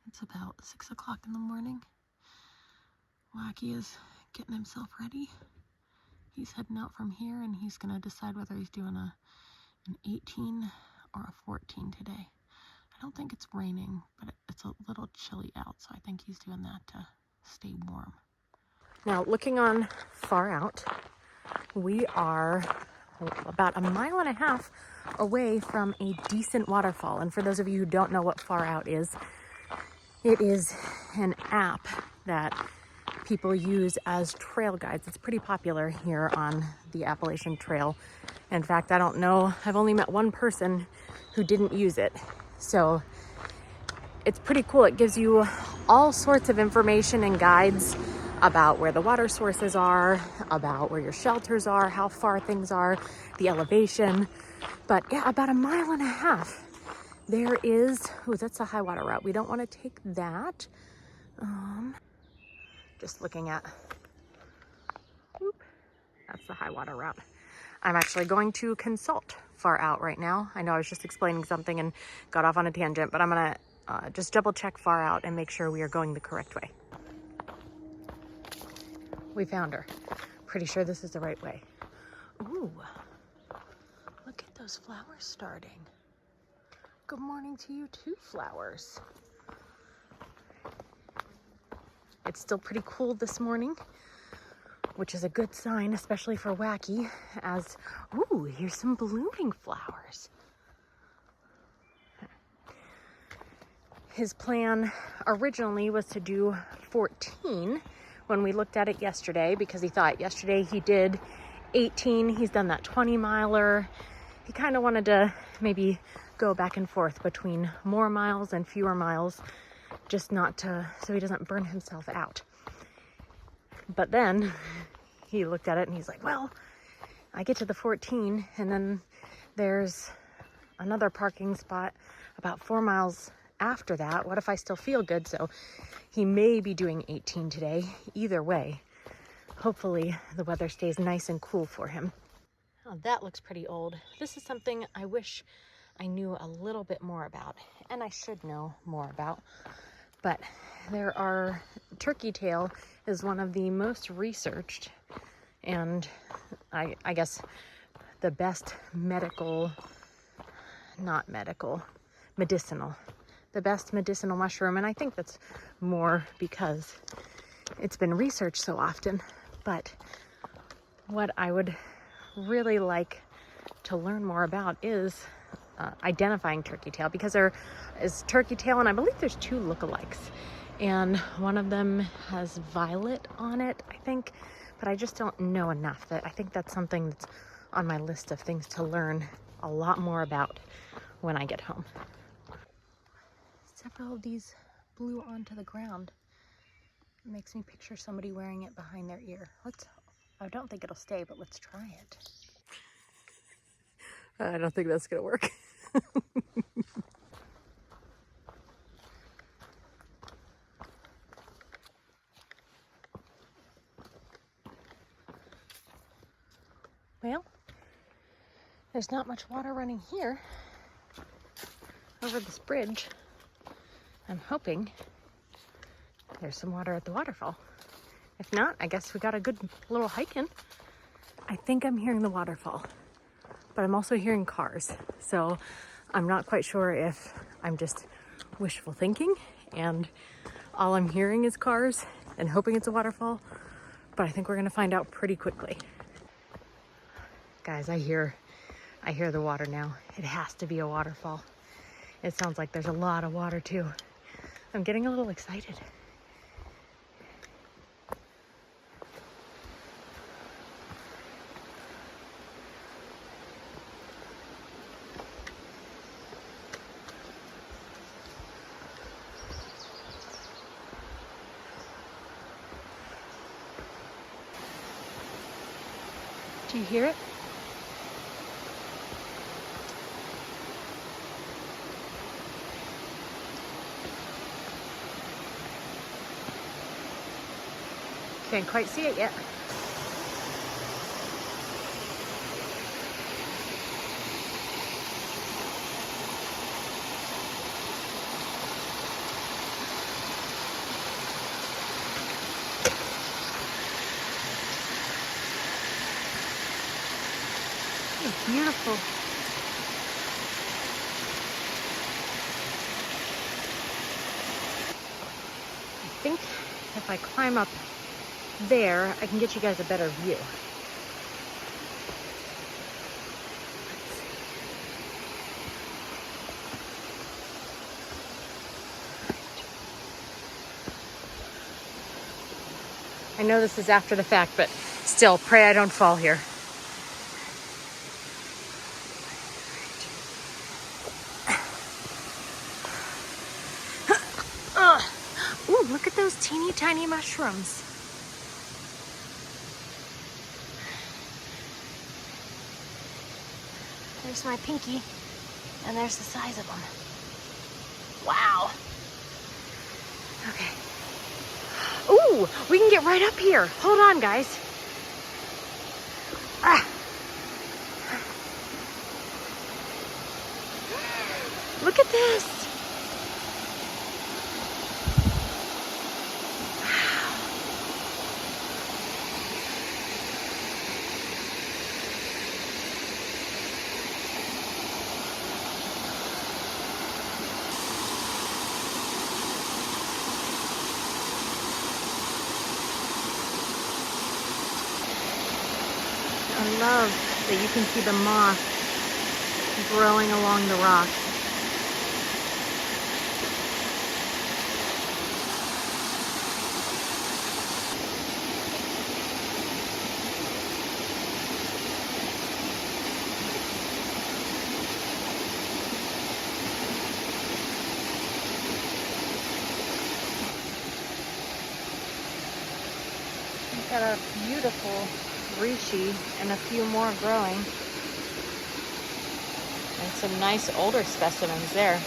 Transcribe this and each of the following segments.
It's about 6 o'clock in the morning. Wacky is getting himself ready. He's heading out from here and he's gonna decide whether he's doing an 18 or a 14 today. I don't think it's raining, but it's a little chilly out, so I think he's doing that to stay warm. Now, looking on far out, we are about 1.5 miles away from a decent waterfall. And for those of you who don't know what far out is, it is an app that people use as trail guides. It's pretty popular here on the Appalachian Trail. In fact, I don't know, I've only met one person who didn't use it. So it's pretty cool. It gives you all sorts of information and guides about where the water sources are, about where your shelters are, how far things are, the elevation. But yeah, about 1.5 miles. There is, oh, that's a high water route. We don't want to take that. Just looking at, that's the high water route. I'm actually going to consult far out right now. I know I was just explaining something and got off on a tangent, but I'm gonna just double check far out and make sure we are going the correct way. We found her. Pretty sure this is the right way. Ooh, look at those flowers starting. Good morning to you too, flowers. It's still pretty cool this morning, which is a good sign, especially for Wacky, as, ooh, here's some blooming flowers. His plan originally was to do 14 when we looked at it yesterday, because he thought yesterday he did 18. He's done that 20 miler. He kind of wanted to maybe go back and forth between more miles and fewer miles, just not to, so he doesn't burn himself out. But then he looked at it and he's like, well, I get to the 14 and then there's another parking spot about 4 miles after that. What if I still feel good? So he may be doing 18 today. Either way, hopefully the weather stays nice and cool for him. Oh, that looks pretty old. This is something I wish I knew a little bit more about, and I should know more about. But there are, turkey tail is one of the most researched and I guess the best medicinal, the best medicinal mushroom. And I think that's more because it's been researched so often. But what I would really like to learn more about is identifying turkey tail, because there is turkey tail, and I believe there's 2 lookalikes, and one of them has violet on it, I think, but I just don't know enough. That I think that's something that's on my list of things to learn a lot more about when I get home. Several of these blew onto the ground. It makes me picture somebody wearing it behind their ear. I don't think it'll stay, but let's try it. I don't think that's gonna work. Well, there's not much water running here over this bridge. I'm hoping there's some water at the waterfall. If not, I guess we got a good little hike in. I think I'm hearing the waterfall, but I'm also hearing cars. So I'm not quite sure if I'm just wishful thinking and all I'm hearing is cars and hoping it's a waterfall, but I think we're gonna find out pretty quickly. Guys, I hear the water now. It has to be a waterfall. It sounds like there's a lot of water too. I'm getting a little excited. Do you hear it? Can't quite see it yet. Beautiful. I think if I climb up there, I can get you guys a better view. I know this is after the fact, but still, pray I don't fall here. Ooh, look at those teeny tiny mushrooms. There's my pinky, and there's the size of them. Wow. Okay. Ooh, we can get right up here. Hold on, guys. Ah. Look at this. I love that you can see the moss growing along the rock. We've got a beautiful reishi and a few more growing. And some nice older specimens there.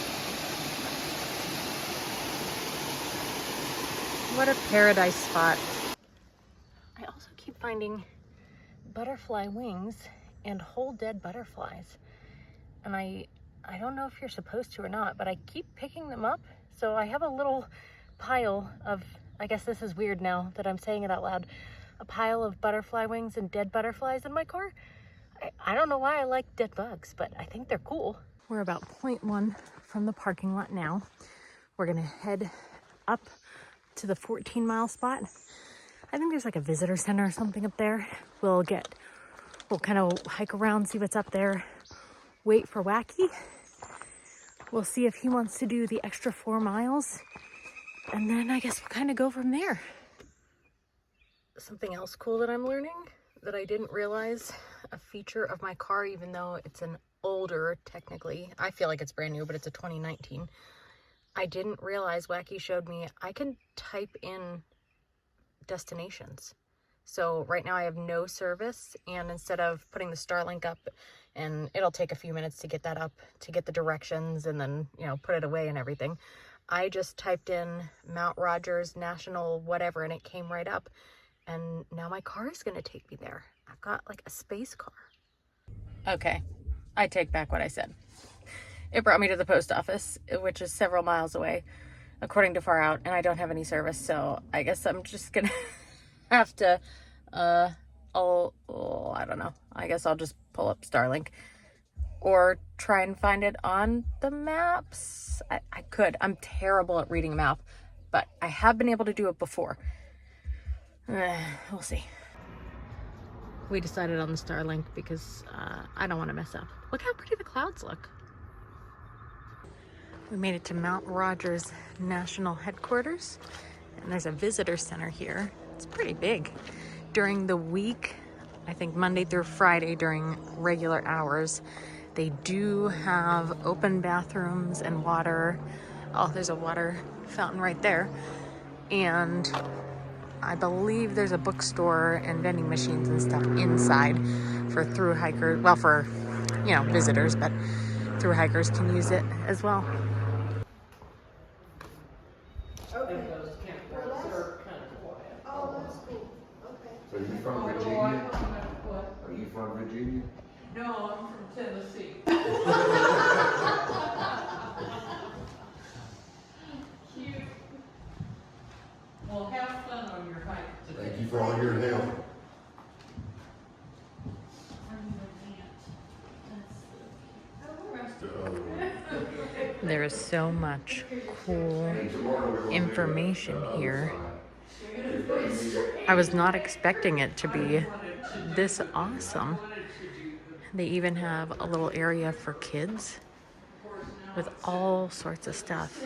What a paradise spot. I also keep finding butterfly wings and whole dead butterflies. And I don't know if you're supposed to or not, but I keep picking them up. So I have a little pile of, I guess this is weird now that I'm saying it out loud, a pile of butterfly wings and dead butterflies in my car. I don't know why I like dead bugs, but I think they're cool. We're about 0.1 from the parking lot now. We're gonna head up to the 14-mile spot. I think there's like a visitor center or something up there. We'll kind of hike around, see what's up there, wait for Wacky. We'll see if he wants to do the extra 4 miles. And then I guess we'll kind of go from there. Something else cool that I'm learning that I didn't realize, a feature of my car, even though it's an older, technically, I feel like it's brand new, but it's a 2019. I didn't realize, Wacky showed me, I can type in destinations. So right now I have no service, and instead of putting the Starlink up, and it'll take a few minutes to get that up, to get the directions and then, you know, put it away and everything, I just typed in Mount Rogers National whatever and it came right up. And now my car is going to take me there. I've got like a space car. Okay, I take back what I said. It brought me to the post office, which is several miles away, according to Far Out, and I don't have any service, so I guess I'm just going to have to, I don't know. I guess I'll just pull up Starlink or try and find it on the maps. I could. I'm terrible at reading a map, but I have been able to do it before. We'll see. We decided on the Starlink because I don't want to mess up. Look how pretty the clouds look. We made it to Mount Rogers National Headquarters, and there's a visitor center here. It's pretty big. During the week, I think Monday through Friday during regular hours, they do have open bathrooms and water. Oh, there's a water fountain right there. And I believe there's a bookstore and vending machines and stuff inside for thru-hikers. Well, for, you know, visitors, but thru-hikers can use it as well. Okay. Oh, that's cool. Okay. So you from Virginia? Are you from Virginia? No, I'm from Tennessee. Cute. Well, have fun on your hike today. Thank you for all your help. I'm your aunt. There is so much cool information here. I was not expecting it to be this awesome. They even have a little area for kids with all sorts of stuff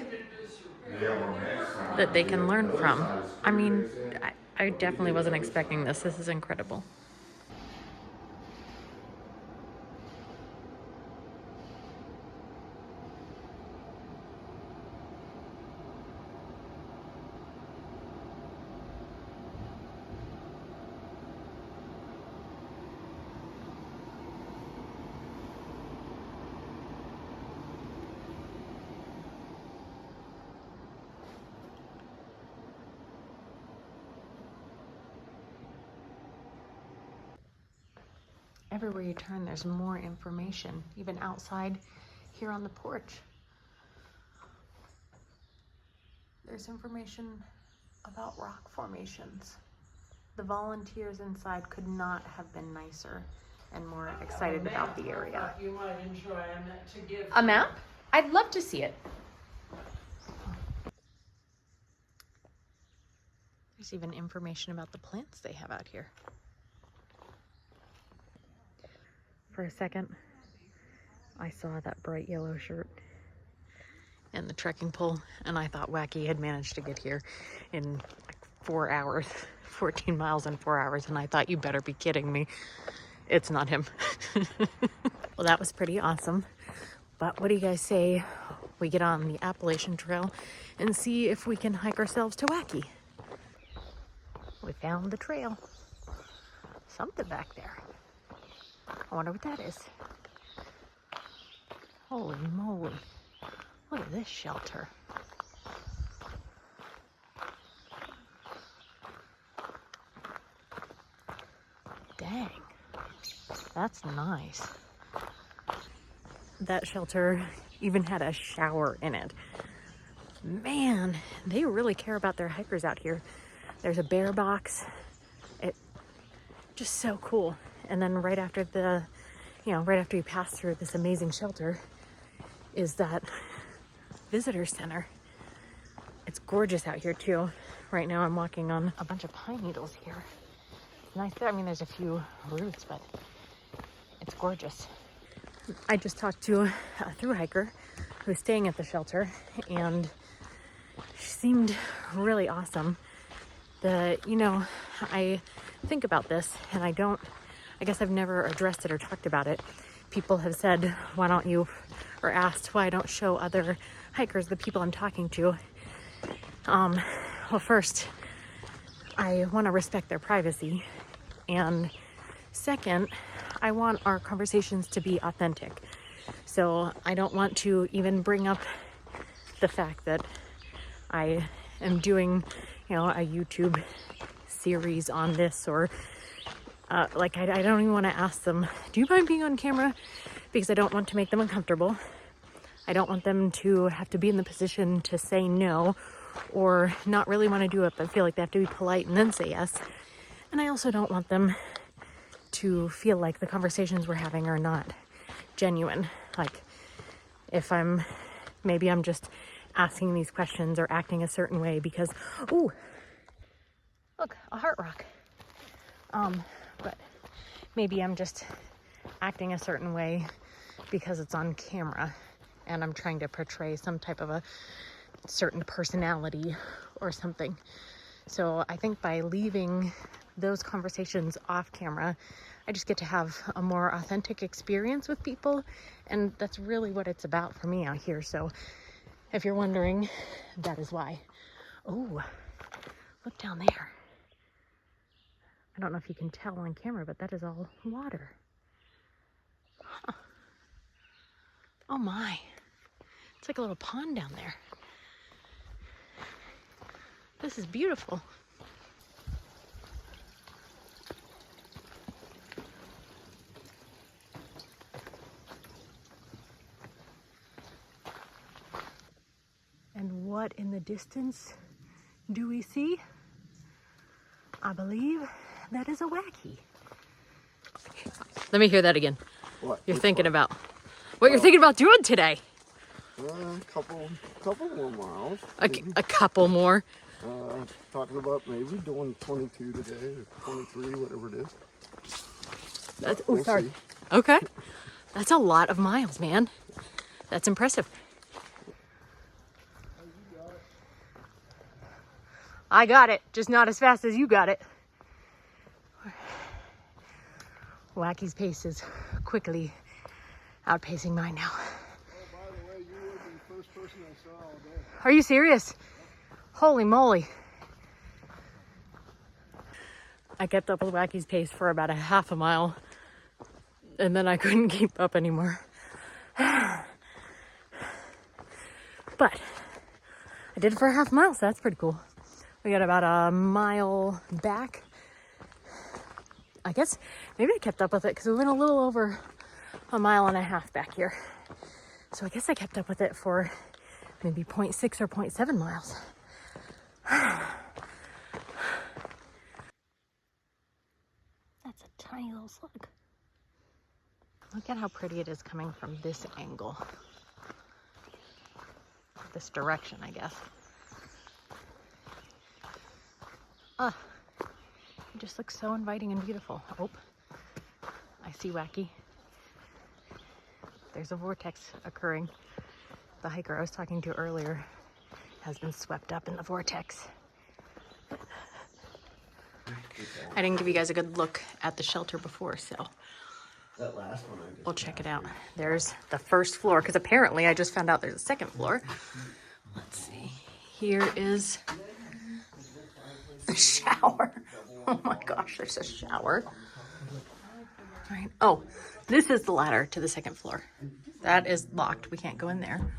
that they can learn from. I mean, I definitely wasn't expecting this. This is incredible. Everywhere you turn, there's more information, even outside here on the porch. There's information about rock formations. The volunteers inside could not have been nicer and more excited about the area. You might enjoy to give A map? I'd love to see it. There's even information about the plants they have out here. For a second, I saw that bright yellow shirt and the trekking pole, and I thought Wacky had managed to get here in like 4 hours, 14 miles in 4 hours, and I thought, you better be kidding me. It's not him. Well, that was pretty awesome. But what do you guys say we get on the Appalachian Trail and see if we can hike ourselves to Wacky? We found the trail. Something back there. I wonder what that is. Holy moly. Look at this shelter. Dang. That's nice. That shelter even had a shower in it. Man, they really care about their hikers out here. There's a bear box. It just so cool. And then right after right after you pass through this amazing shelter is that visitor center. It's gorgeous out here too. Right now I'm walking on a bunch of pine needles here. It's nice there. I mean, there's a few roots, but it's gorgeous. I just talked to a thru-hiker who's staying at the shelter, and she seemed really awesome. I think about this, and I guess I've never addressed it or talked about it. People have said, asked why I don't show other hikers the people I'm talking to. Well, first, I want to respect their privacy. And second, I want our conversations to be authentic. So I don't want to even bring up the fact that I am doing, a YouTube series on this, or I don't even want to ask them, do you mind being on camera? Because I don't want to make them uncomfortable. I don't want them to have to be in the position to say no, or not really want to do it, but feel like they have to be polite and then say yes. And I also don't want them to feel like the conversations we're having are not genuine. Like, if maybe I'm just asking these questions or acting a certain way because, ooh, look, a heart rock. But maybe I'm just acting a certain way because it's on camera and I'm trying to portray some type of a certain personality or something. So I think by leaving those conversations off camera, I just get to have a more authentic experience with people, and that's really what it's about for me out here. So if you're wondering, that is why. Oh, look down there. I don't know if you can tell on camera, but that is all water. Huh. Oh my. It's like a little pond down there. This is beautiful. And what in the distance do we see? I believe that is a wacky. Let me hear that again. What? You're thinking about what you're thinking about doing today. Couple more miles. A couple more. Talking about maybe doing 22 today or 23, whatever it is. We'll sorry. See. Okay. That's a lot of miles, man. That's impressive. I got it, just not as fast as you got it. Wacky's pace is quickly outpacing mine now. Oh, by the way, you were the first person I saw all day. Are you serious? Holy moly. I kept up with Wacky's pace for about a half a mile, and then I couldn't keep up anymore. But I did it for a half mile, so that's pretty cool. We got about a mile back. I guess maybe I kept up with it because we went a little over a mile and a half back here. So I guess I kept up with it for maybe 0.6 or 0.7 miles. That's a tiny little slug. Look at how pretty it is coming from this angle. This direction, I guess. It just looks so inviting and beautiful. Oh, I see Wacky. There's a vortex occurring. The hiker I was talking to earlier has been swept up in the vortex. I didn't give you guys a good look at the shelter before, so That last one we'll check it out. There's the first floor, because apparently I just found out there's a second floor. Let's see. Here is the shower. Oh my gosh, there's a shower. All right. Oh, this is the ladder to the second floor. That is locked. We can't go in there.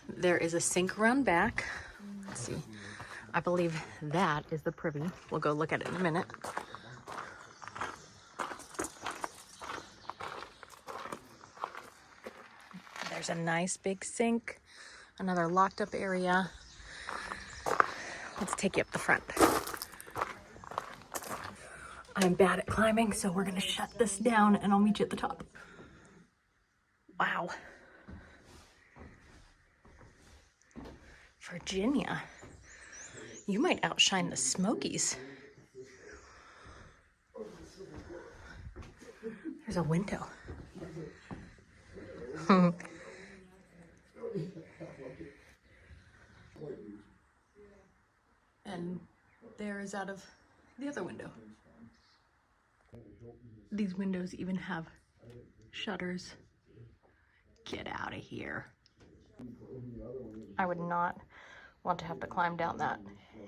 There is a sink around back. Let's see. I believe that is the privy. We'll go look at it in a minute. There's a nice big sink. Another locked up area. Let's take you up the front. I'm bad at climbing, so we're gonna shut this down and I'll meet you at the top. Wow. Virginia, you might outshine the Smokies. There's a window. And there is out of the other window. These windows even have shutters. Get out of here. I would not want to have to climb down that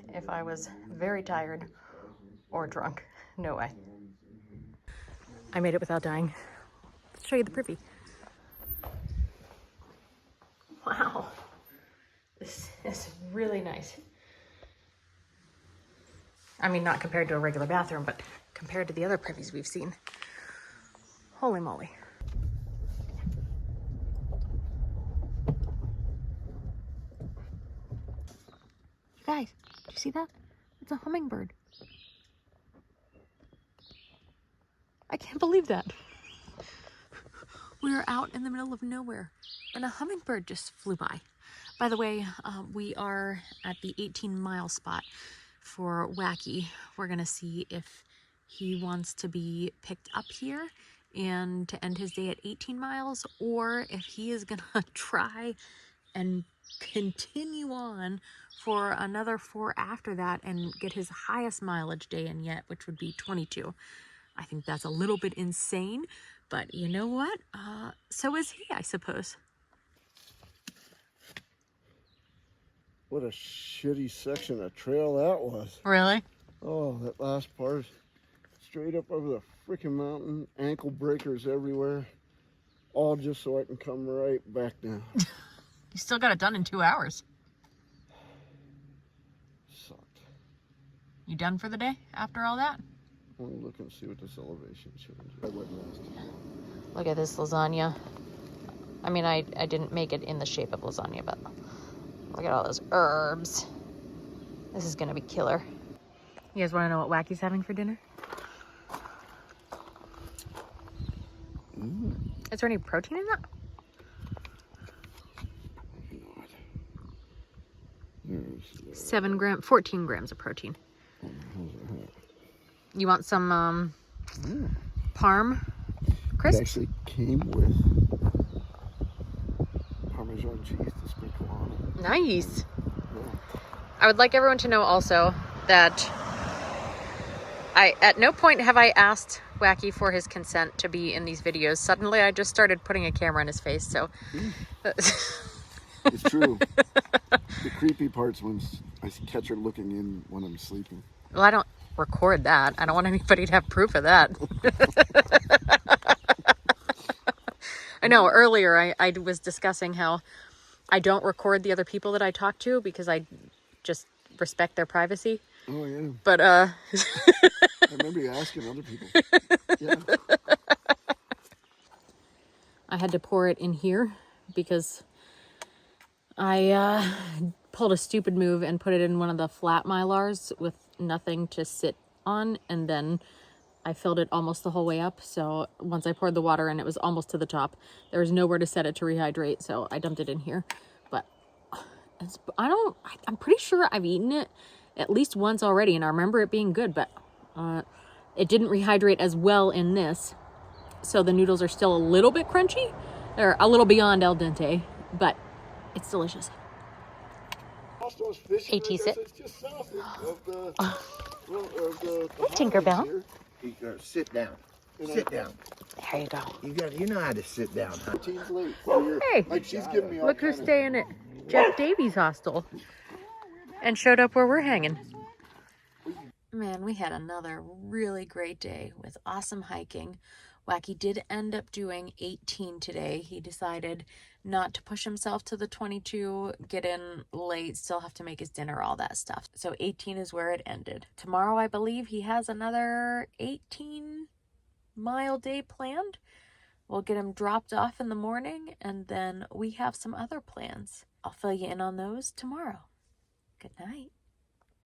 if I was very tired or drunk. No way. I made it without dying. Let's show you the privy. Wow. This is really nice. I mean, not compared to a regular bathroom, but compared to the other privies we've seen. Holy moly. You guys, did you see that? It's a hummingbird. I can't believe that. We are out in the middle of nowhere and a hummingbird just flew by. By the way, we are at the 18-mile spot for Wacky. We're gonna see if he wants to be picked up here and to end his day at 18 miles, or if he is gonna try and continue on for another 4 after that and get his highest mileage day in yet, which would be 22. I think that's a little bit insane, but you know what? So is he, I suppose. What a shitty section of trail that was. Really? Oh, that last part. Straight up over the freaking mountain. Ankle breakers everywhere. All just so I can come right back down. You still got it done in 2 hours. Sucked. You done for the day after all that? I want to look and see what this elevation shows. I went last time. Look at this lasagna. I mean, I didn't make it in the shape of lasagna, but look at all those herbs. This is gonna be killer. You guys wanna know what Wacky's having for dinner? Is there any protein in that? 14 grams of protein. You want some parm It crisps? actually came with Parmesan cheese to sprinkle on it. Nice. Yeah. I would like everyone to know also that at no point have I asked Wacky for his consent to be in these videos. Suddenly I just started putting a camera in his face, so. It's true. The creepy part's when I catch her looking in when I'm sleeping. Well, I don't record that. I don't want anybody to have proof of that. I know earlier I was discussing how I don't record the other people that I talk to because I just respect their privacy. Oh, yeah. But, I remember you asking other people. Yeah. I had to pour it in here because I pulled a stupid move and put it in one of the flat Mylars with nothing to sit on, and then I filled it almost the whole way up. So once I poured the water in, it was almost to the top. There was nowhere to set it to rehydrate, so I dumped it in here. But I'm pretty sure I've eaten it at least once already, and I remember it being good, but it didn't rehydrate as well in this. So the noodles are still a little bit crunchy. They're a little beyond al dente, but it's delicious. Hey, T-sit. It's just south of the Tinkerbell. Sit down. Sit down. There you go. You know how to sit down, huh? Team's late. Hey, Like she's giving me all look who's kind of- staying at Jeff Davies' hostel and showed up where we're hanging. Man, we had another really great day with awesome hiking. Wacky did end up doing 18 today. He decided not to push himself to the 22, get in late, still have to make his dinner, all that stuff. So 18 is where it ended. Tomorrow, I believe he has another 18-mile day planned. We'll get him dropped off in the morning, and then we have some other plans. I'll fill you in on those tomorrow. Good night.